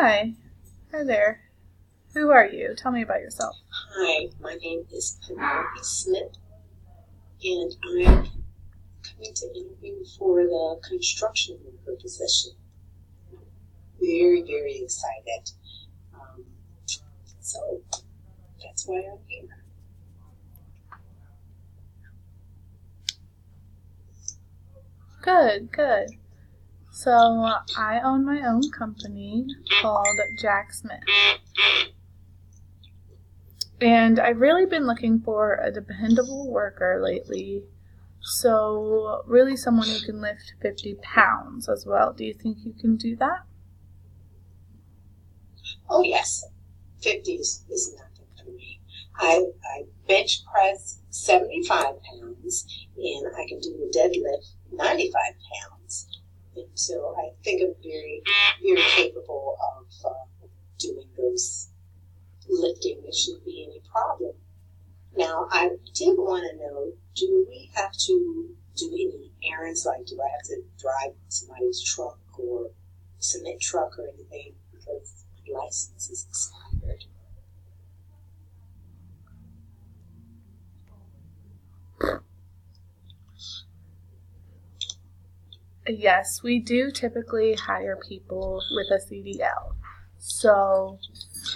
Hi. Hi there. Who are you? Tell me about yourself. Hi, my name is Penelope Smith, and I'm coming to interview for the construction worker position. Very, very excited. Um, so that's why I'm here. Good. So I own my own company called Jack Smith. And I've really been looking for a dependable worker lately. So really someone who can lift 50 pounds as well. Do you think you can do that? Oh yes, 50 is nothing for me. I bench press 75 pounds, and I can do a deadlift 95 pounds. And so I think I'm very, very capable of doing those lifting. There shouldn't be any problem. Now, I did want to know, do we have to do any errands? Like, do I have to drive somebody's truck or cement truck or anything because my license is expired? Yes, we do typically hire people with a CDL. So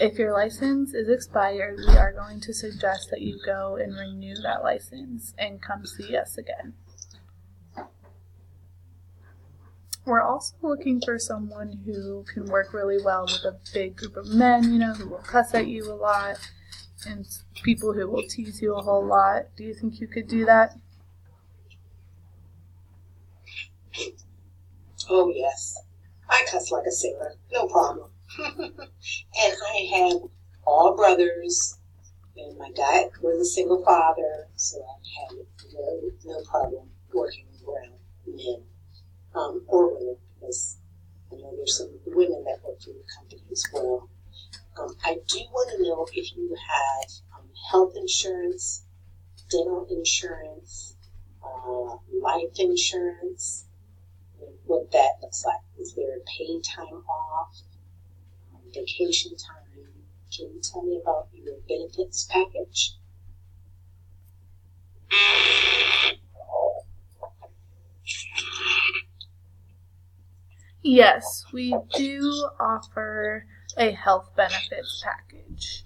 if your license is expired, we are going to suggest that you go and renew that license and come see us again. We're also looking for someone who can work really well with a big group of men, who will cuss at you a lot, and people who will tease you a whole lot. Do you think you could do that? Oh, yes. I cuss like a sailor. No problem. And I have all brothers, and my dad was a single father, so I had no problem working around men or women, because I know there's some women that work for your company as well. I do want to know if you have health insurance, dental insurance, life insurance, what that looks like. Is there paid time off, vacation time? Can you tell me about your benefits package? Yes, we do offer a health benefits package.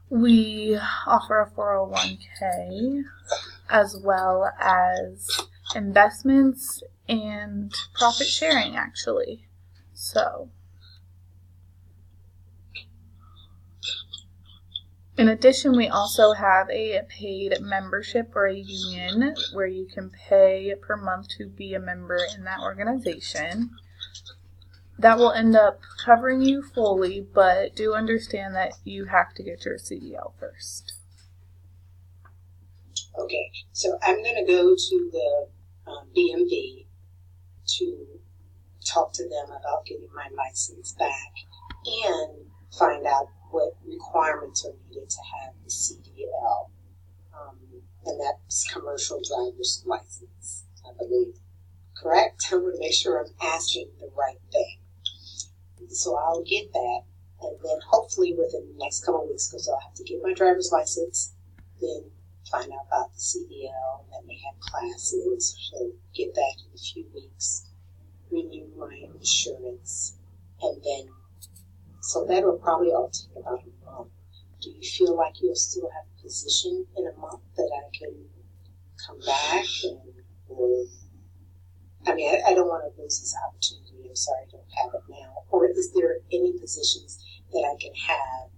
We offer a 401k as well as investments and profit sharing, actually. So, in addition, we also have a paid membership or a union where you can pay per month to be a member in that organization. That will end up covering you fully, but do understand that you have to get your CDL first. Okay, so I'm going to go to the BMV to talk to them about getting my license back and find out what requirements are needed to have the CDL, and that's commercial driver's license, I believe. Correct? I want to make sure I'm asking the right thing. So I'll get that, and then hopefully within the next couple of weeks, because I'll have to get my driver's license, then find out about the CDL, and then they have classes, so get that in a few weeks, renew my insurance, and then, so that will probably all take about a month. Do you feel like you'll still have a position in a month that I can come back, or, I mean, I don't want to lose this opportunity. I'm sorry I don't have it now. Or is there any positions that I can have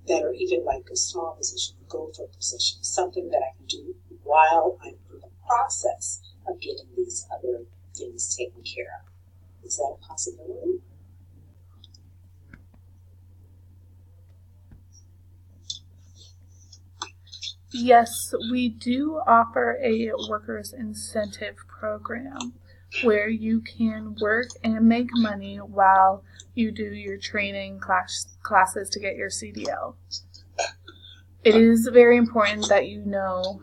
that are even like a small position, a gopher position, something that I can do while I'm in the process of getting these other things taken care of? Is that a possibility? Yes, we do offer a workers' incentive program where you can work and make money while you do your training classes to get your CDL. It is very important that you know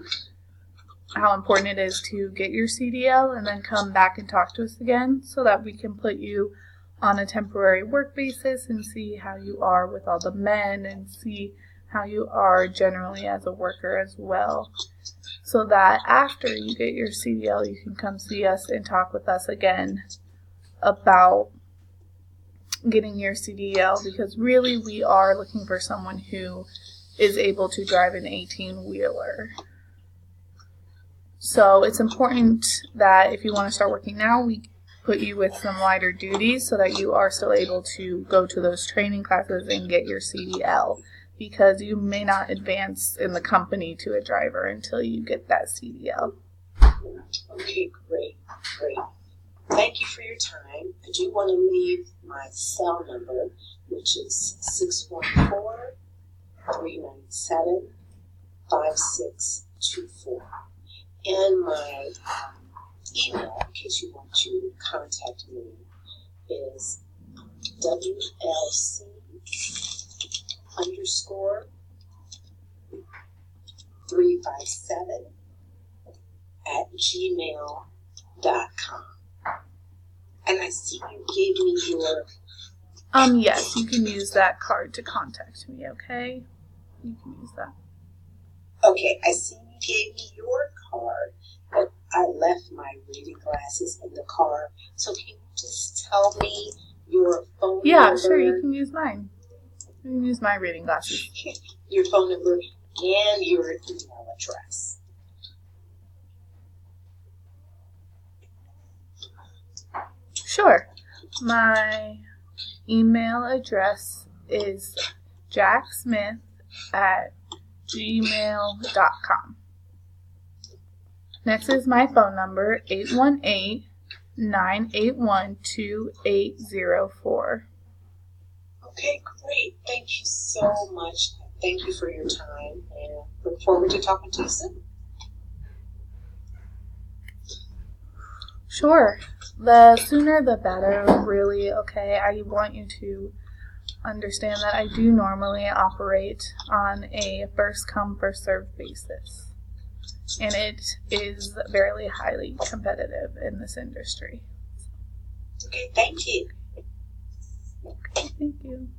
how important it is to get your CDL and then come back and talk to us again so that we can put you on a temporary work basis and see how you are with all the men and see how you are generally as a worker as well. So that after you get your CDL, you can come see us and talk with us again about getting your CDL, because really we are looking for someone who is able to drive an 18-wheeler. So it's important that if you want to start working now, we put you with some lighter duties so that you are still able to go to those training classes and get your CDL, because you may not advance in the company to a driver until you get that CDL. Okay, great. Thank you for your time. I do want to leave my cell number, which is 614-397-5624. And my email, in case you want to contact me, is WLC_357@gmail.com. And I see you gave me your... Yes, you can use that card to contact me, okay? You can use that. Okay, I see you gave me your card, but I left my reading glasses in the car. So can you just tell me your phone number? Yeah, sure, you can use mine. You can use my reading glasses. Your phone number and your email address. Sure. My email address is jacksmith@gmail.com. Next is my phone number, 818-981-2804. Okay, great. Thank you so much. Thank you for your time, and look forward to talking to you soon. Sure. The sooner the better, really, okay? I want you to understand that I do normally operate on a first-come, first-served basis. And it is very highly competitive in this industry. Okay, thank you. Okay, thank you.